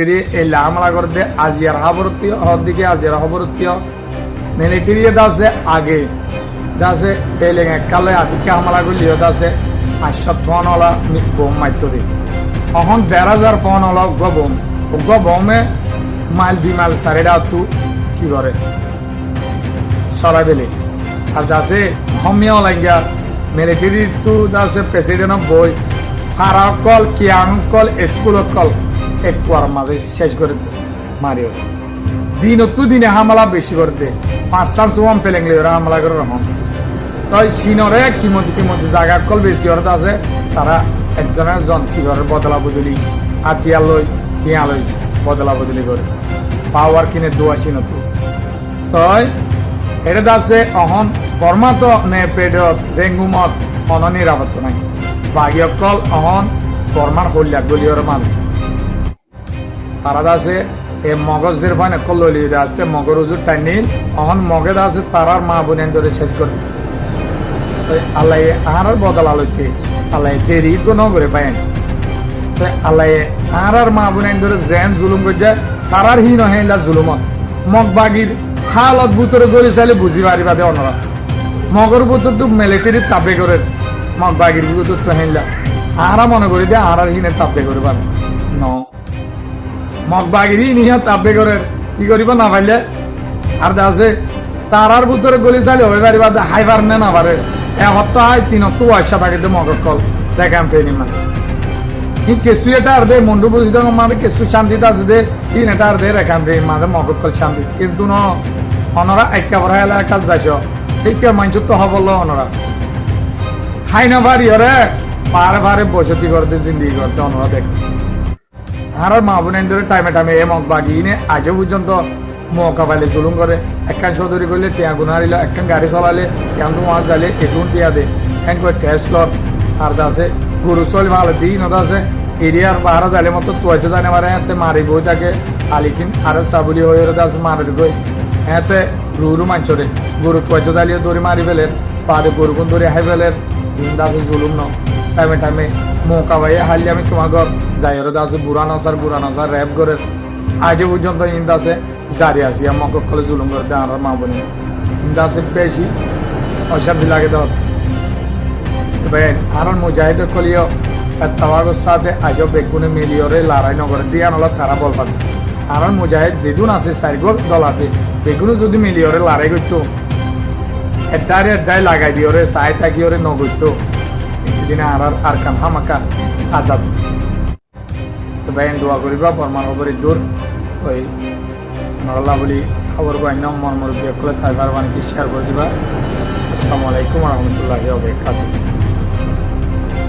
এই হামলা করতে আজিয়ার হাবরতীয় হদিকে আজিয়ার হাবরতীয় মিলিটারি দাসে আগে দাসে পেলেন এককালে আদিকে হামলা করলিও দাসে 500 ফোন হলা বোম মাইতরি এখন 1000 ফোন হলা বোমে মাইল 2 মাইল সারেডা তু কি করে সরাই দিলে আর দাসে হমিও লাগিয়া মিলিটারি তু দাসে প্রেসিডেন্ট বই ফারাক call Khiang call school call একবার মাঝে শেষ করে মারিও দিনে হামলা বেশি করতে 500 সুম পেলেংলে ওরা হামলা করে রহন তাই চীনরে কিমতি জায়গা কল বেশি ওরা আছে তারা একজনের জন কি করে বদলা বদলি হাতিয়ার লই টিয়া লই বদলা বদলি করে পাওয়ার কিনে দোয়া চিন তাই এটা আছে অহন কর্মাত নে পেডত ডেঙ্গুমত অননিরাপত্ত নাই বাগিয়কল অহন কর্মার হল্যাক গলিওর মানুষ তারা আছে এ মগজের ফানে কল্লি আছে মগর উজুর টাইনি অহন মগে আছে তারার মা বোনের ধরে শেষ করে আল্লাহ আহার বদলা লইতে আল্লাহ দেরি তো নগরে পায় আল্লাহ আহার মা বোনের ধরে জেন জুলুম করছে তারার হি নহেলা জুলুমত মগ বাগির হালত ভিতরে গলি চাইলে বুঝি পারিবা দে অনরা মগর ভিতর তো মিলিটারি তাবে করে মগ বাগির ভিতর তো হেলা আহারা মনে করি দে আহার হিনে তাবে করে পারে ন মগবাগিরি নিহা তাবে করে কি করিব না পাইলে আর আছে তারার ভিতরে গলি চাইলে হয়ে পারিবা হাইবার না পারে এক সপ্তাহ হয় 3 সপ্তাহ আশা থাকে তো মগর কল দেখাম পেনি মানে কেসু এটা আর দে মন্ডু বুঝি তো মানে কেসু শান্তিতে আছে দে তিন এটা আর দে রেখাম পেনি মানে মগর কল শান্তি কিন্তু ন অনরা একেবারে এলাকা যাইছ ঠিক মানছ তো হবল অনরা হাই না পারি ওরে পারে বসতি করতে জিন্দিগি করতে অনরা দেখ আর মা বোনের ধরে টাইমে এ মগ বাগিনে আজও পর্যন্ত মৌকা পাইলে জুলুম করে একখান চৌধুরী করলে টিয়া গুণ হারিল একখান গাড়ি চলালে টিয়াং মাছ যাইলে এটুন টিয়া দে হ্যাঁ করে টেস্ট লট আর আছে গরু চল ভালো দিন আছে এরিয়ার বাহারা যাইলে মতো তুয়াইতে জানে মারে হ্যাঁ মারি বই থাকে আলিকিন আর সাবুলি হয়ে আছে মারের বই হ্যাঁ রুরু মাঞ্চরে গরু তুয়াইতে যাইলে দৌড়ি মারি ফেলেন পারে গরু কোন দৌড়ি হাই ফেলেন দিন আছে জুলুম ন টাইমে মৌকা পাইয়ে হারলে আমি তোমার ঘর যাই আছে বুড়া নসার র্যাপ করে আজ পর্যন্ত ইন্দা আছে জারি আছি আমার কলে জুলুম করে দেয় আমার মা বোনে ইন্দা আছে বেশি অশান্তি লাগে তো আর মুজাহিদ কলিও তাওয়াগর সাথে আজও বেগুনে মিলিয়রে লড়াই নগরে দিয়া নল তারা বল পাবে আর মুজাহিদ যেদিন আছে 4 দল আছে বেগুনে যদি মিলিয়রে লড়াই করতো এটাই লাগাই দিওরে চাই থাকিওরে নগরতো দিনে আর কান হামাকা আজাদ ভাই দোয়া করিবা পরমাণ খবর দূর ওই নরলা বলি খবর বান্য মর্মর বিয়কলে সাইবার বাণিজ্য শেয়ার করে দিবা আসসালামু আলাইকুম রহমতুল্লাহি ওয়াবারাকাতুহু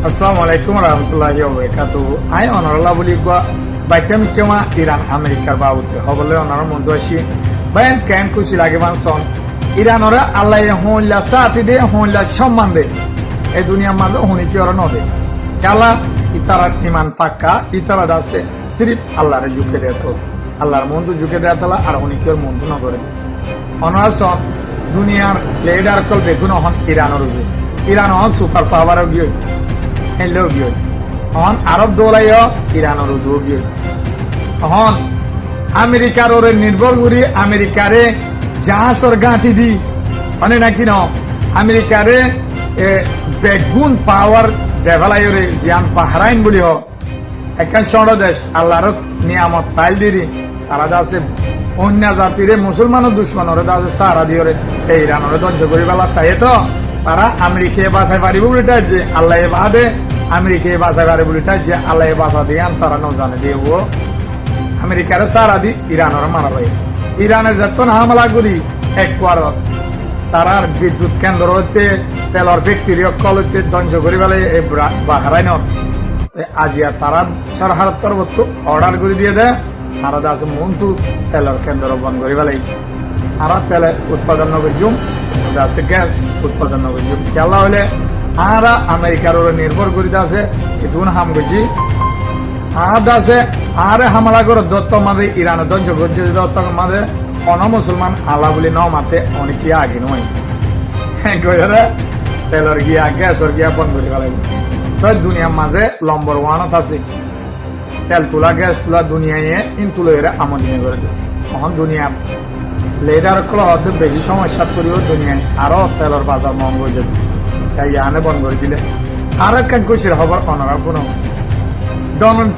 আসসালামু আলাইকুম রহমতুল্লাহি ওয়াবারাকাতুহু আই অনরলা বলি গা বাইতাম কেমা ইরান আমেরিকার বাবুতে হবলে অনর মন্দ আসি বাইন কেন খুশি লাগে বানসন ইরানরা আল্লাহ হইলা সাথী দে হইলা সম্মান দে এই দুনিয়ার মাঝে হনি কি ওরা নদে কালা ইতারা ইমান পাক্কা ইতারা আছে সিরিফ আল্লাহরে ঝুঁকে দেয় তো আল্লাহর মন্দ ঝুঁকে দেয় তালা আর হনি কি ওর মন্দ ন করে অনারসন দুনিয়ার লিডার কল বেগুন হন ইরানের উজু ইরান হন সুপার পাওয়ারও গিয়ে হেলেও গিয়ে হন আরব দৌলাইও ইরানের উজু গিয়ে হন আমেরিকার ওরে নির্ভর করি আমেরিকারে জাহাজের গাঁথি দি মানে নাকি ন আমেরিকারে বেগুন পাওয়ার ডেভেলাইরে জিয়ান বাহরাইন বলি হোক একখান সড় দেশ আল্লাহর নিয়ামত ফাইল দিরি তারা আছে অন্য জাতিরে মুসলমানের দুশ্মনরে আছে সারা দিওরে এই ইরানরে ধ্বংস করি বেলা চাই তো তারা আমেরিকায় বাঁচাই পারিব বলিটা যে আল্লাহ বাদে আমেরিকায় বাঁচাই পারে বলিটা যে আল্লাহ বাঁচা দিয়ে তারা নজানে দিয়ে আমেরিকারে সারা দি ইরানরে মারা পাই ইরানের যত হামলা করি একবার তারার বিদ্যুৎ কেন্দ্র হইতে তেলর ফ্যাক্টরি অকল হইতে ধ্বংস করি পেলে এই বাহরাইন আজিয়া তারা সরকার তরফ অর্ডার করে দিয়ে দেয় আর আছে মন্তু তেলর কেন্দ্র বন্ধ করি পেলে আর তেলের উৎপাদন নগরজুম আছে গ্যাস উৎপাদন নগরজুম খেলা হলে আর আমেরিকার ওরা নির্ভর করিতে আছে এতুন হাম করছি আর আছে আর হামলা করে দত্ত মাঝে ইরানের ধ্বংস করছে দত্ত মাঝে অন মুসলমান আল্লাহ বলি ন মাতে অনেকে আগে নয় তেলর গিয়া গ্যাসর গিয়া বন্ধ করে ফেলাই তো দুনিয়ার মাঝে নম্বর 1 আছে তেল তোলা গ্যাস তোলা দুনিয়ায় ইন তুলে এরা আমদিনে করে দেয় তখন দুনিয়া লেডার কল হতে বেশি সমস্যা করিও দুনিয়ায় আরো তেলের বাজার মহঙ্গ হয়ে যাবে তাই আনে বন্ধ করে দিলে আর এক কইছে খবর অনারা কোনো ডোনাল্ড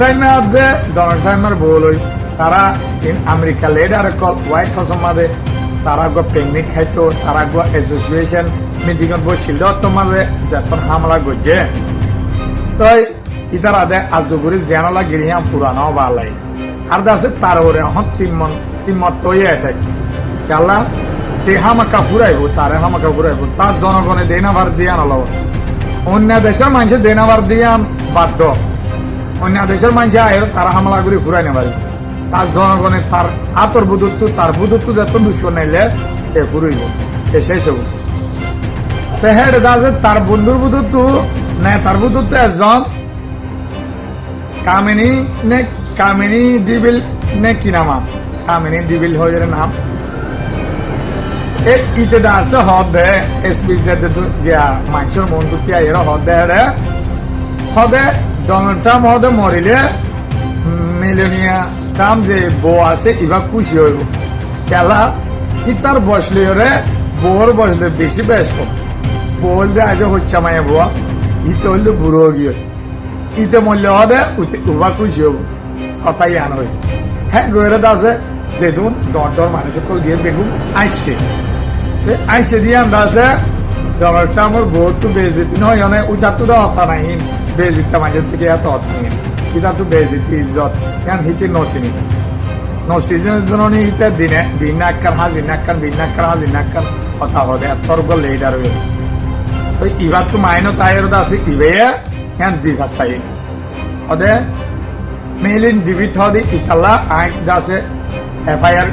ট্রাম্পের বল তারা America ladder call white house মাঝে তারা গো পিকনিক খাইতো তারা গো অ্যাসোসিয়েশন মিটিংত বসছিল তোমাদের যখন হামলা করছে তাই ইতারা দে আজগুরি জানালা গিরিয়া পুরানো বালাই আর দাসে তার ওরে এখন তিনমত তৈরি থাকে কেলা তে হামাকা ফুরাইব তারে হামাকা ফুরাইব তার জনগণে দেনাবার দিয়া নলব অন্য দেশের মানুষ দেনাবার দিয়া বাধ্য অন্য দেশের মানুষ আয়ের তারা হামলা করে ফুরাই নেবারি তার জনগণে তার আতর বুধত্ব তার বুধত্ব যত দুশ্মন নাইলে এ ফুরাইব এ শেষ হব হেড দাসে তার বন্ধুর বুধত্ব না তার বুধত্ব একজন কামিনী ডিবিল নে কি নাম কামিনী ডিবিল হয়ে নাম ইতে দাসে হদে এসপিস গিয়া মানুষের মন দুটি আইর হদে ডোনাল্ড ট্রাম্প হদে মরিলে মেলেনিয়া ট্রাম্প যে বউ আছে ইবা খুশি হইব খেলা ইতার বসলে রে বউর বসলে বেশি ব্যস্ত বউল দে আজ হচ্ছে মায়া বুয়া ইতে হইলে বুড়ো গিয়ে ইতে মূল্য হদে উবা খুশি হব হতাই আন হই হ্যাঁ গইরে দাসে যেদুন দর মানুষ কল গিয়ে বেগুন আইসে দিয়ে আমরা আছে ডোনাল্ড ট্রাম্পের বহুত বেজিতি নয় অনেক উদার তো হতা নাই বেজিতা মাঝের থেকে এত হত নেই এটা তো বেজিতি ইজ্জত কেন হিতে নসিনের জন্য হিতে দিনে ভিন্ন আক্কার হাজির নাক্কার কথা হদে তর্ক লেডার হয়ে তো এবার তো মাইনো তাইর আছে ইবে কেন বিচার চাই হদে মেলিন ডিবিট হদে ইতালা আইন আছে এফআইআর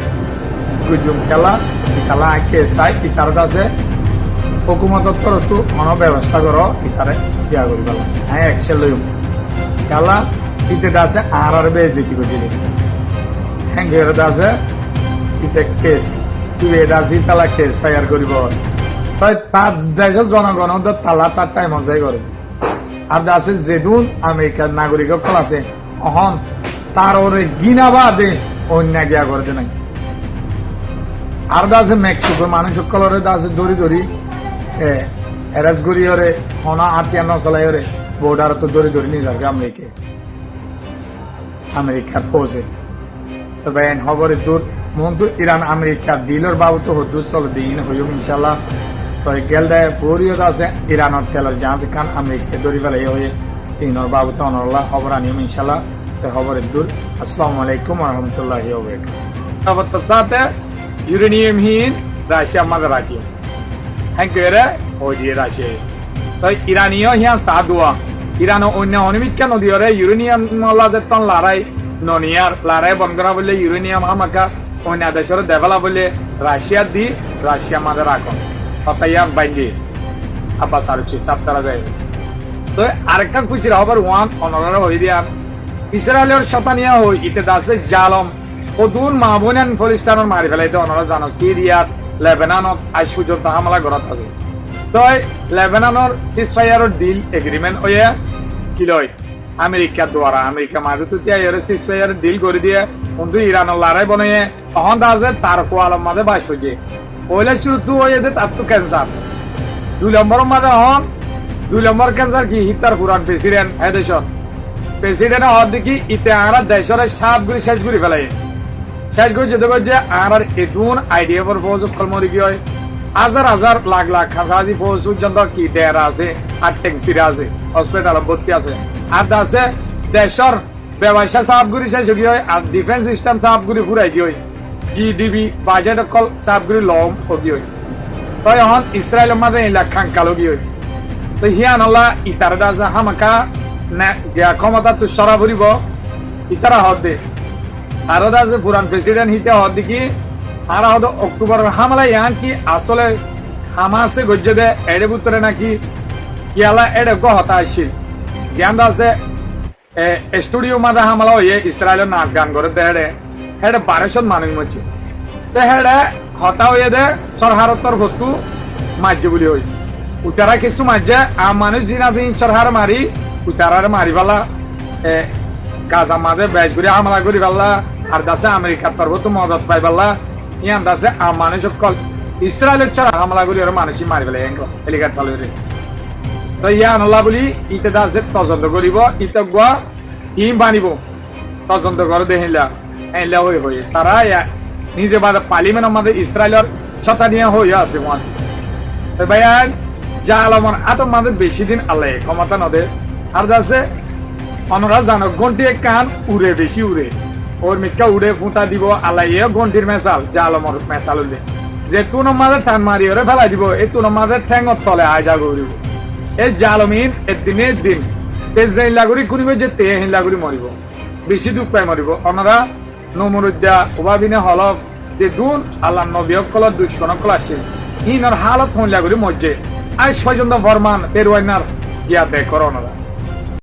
গুজুম খেলা ইতালা আইকে চাই ইটার আছে হুকুমতর তরফ মন ব্যবস্থা করো ইটারে দিয়া করিব হ্যাঁ একশন লইম খেলা ইতে আছে আর বেজিতি করে দিলে হ্যাঁ আছে ইতে কেস তুই এটা আছে তালা কেস ফায়ার করিব তাই তার দেশের জনগণ তালা তার টাইম মজাই করে আর আছে যেদুন আমেরিকার নাগরিক সকল আছে অহন তার ওরে গিনা বাদে অন্য গিয়া করতে নাই আর দাসে মেক্সিকোর মানুষ সকলের দাসে দড়ি এরাজ গড়ি হরে হনা আটিয়া নচলাই হরে বর্ডার তো দড়ি নিয়ে যাবে আমেরিকার ফৌজে তবে খবর দূর মন তো ইরান আমেরিকার দিলর বাবু তো হদুর চল দিন হইম ইনশাল্লাহ তো গেল দেয় ফৌরিয়ত আছে ইরানের তেলের জাহাজ খান আমেরিকা দড়ি ফেলাই হয়ে ইনর বাবু তো অনরল্লাহ খবর আনিম ইনশাল্লাহ তো খবরের দূর আসসালামু আলাইকুম রহমতুল্লাহি ওয়া সাথে ইউরেনিয়ামহীন রাশিয়া মাঝে রাখি হ্যাঁ কেরে ওই দিয়ে রাশিয়া তো ইরানীয় হিয়া সাদুয়া ইরান অন্য অনিমিকা নদী হরে ইউরেনিয়াম মলাদের তন লড়াই ননিয়ার লড়াই বন্ধ করা বললে ইউরেনিয়াম হামাকা অন্য দেশের ডেভেলপ বলে রাশিয়া মাঝে রাখুন ততাইয়ার বাইরে আব্বাস আরুচি সাপ্তারা যায় তো আরেকটা খুশির হবার ওয়ান অনরা হয়ে দিয়ান ইসরায়েলের শতানিয়া হই ইতে দাসে জালম কদুন মাহবুনান ফলিস্তানের মারি ফেলাইতে অনরা জানো সিরিয়াত লেবাননত আজ পর্যন্ত হামলা ঘরত আছে তো লেবাননের সিজফায়ারের ডিল এগ্রিমেন্ট হয়ে কি লয় আমেরিকার দ্বারা আমেরিকা মাঝুতিয়া এর সিজফায়ারের ডিল করে দিয়ে কিন্তু ইরানের লড়াই বনে তখন আছে তার কোয়ালম মাঝে বাস হয়ে পয়লা শুরু হয়ে তার তো ক্যান্সার 2 নম্বর মাঝে হন 2 নম্বর ক্যান্সার কি হিটার পুরান প্রেসিডেন্ট এদেশন প্রেসিডেন্ট হওয়ার দেখি ইতে আমরা দেশের সাপ গুলি শেষ করে ফেলাই শেষ করে যেতে পারছে আর এটুন আইডিয়া পর ফৌজ কলমরি কি হয় হাজার লাখ খাসাজি ফৌজ পর্যন্ত কি ডেরা আছে আর ট্যাক্সিরা আছে হসপিটাল ভর্তি আছে আর আছে দেশের ব্যবসা সাপগুড়ি শেষ কি হয় আর ডিফেন্স সিস্টেম সাপগুড়ি ফুরাই কি হয় জিডিপি বাজেট কল সাপগুড়ি লম কি হয় তো এখন ইসরায়েলের মাঝে এলাক খাঙ্কালো কি হয় তো হিয়ান আল্লাহ ইতার দাসে হামাকা না গিয়া ক্ষমতা তো সরা ভরিব ইতারা হদে আর দাসে পুরান প্রেসিডেন্ট হিতে হদ কি আর হদ অক্টোবর হামলা ইয়ান কি আসলে হামাসে গজ্জে দে এড়ে বুতরে নাকি ইয়ালা এড়ে গো হতা আসছিল জিয়ান দাসে স্টুডিও মাঝে হামলা হয়ে ইসরায়েলের নাচ গান করে দেড়ে হেডে 1200 মানুষ মরছে তো হেডে হতা হয়ে দে সরকারের তরফ মার্জে বলি হই উতারা কিছু মার্জে আর মানুষ দিন সরকার মারি উতারার মারি পালা গাজা মাঝে বেশ করে হামলা করি পাল্লা আর দাসে আমেরিকার তরফ তো মদত পাই পাল্লা ইয়ান দাসে মানুষ সকল ইসরায়েলের ছাড়া হামলা করি আর মানুষই মারি ফেলে এলিকার তালুরে তো ইয়ান আল্লাহ বলি ইতে দাসে তদন্ত করিব ইতে গোয়া টিম বানিব তদন্ত করে দেখিলা এলা হই হই তারা নিজে বাদে পার্লিমেন্ট আমাদের ইসরায়েলের শতানিয়া হয়ে আছে মন তো ভাইয়া জালমন এত আমাদের বেশি দিন আল্লাহ ক্ষমতা নদে আর দাসে অনরা জানো ঘন্টিয়ে কান উড়ে বেশি উড়ে ওর মিটকা উড়ে ফুটা দিব আল্লাহ ঘন্টির মেসাল জালমর মেসাল উঠলে যে তুন আমাদের টান মারি ওরে ফেলাই দিব এই তুন আমাদের ঠ্যাঙর তলে আয়জা করিব এই জালমিন এদিনে দিন তেজ লাগুরি কুনিব যে তে লাগুরি মরিব বেশি দুঃখ পাই মরিব অনরা নমরুদ্দা ওবাবিনে হলফ যে দুন আল্লাহ নবীকল দুশ্মনকল আসে ইনর হালত হইলা করি মজ্জে আজ পর্যন্ত ফরমান পেরওয়াইনার গিয়া দেখ করোনা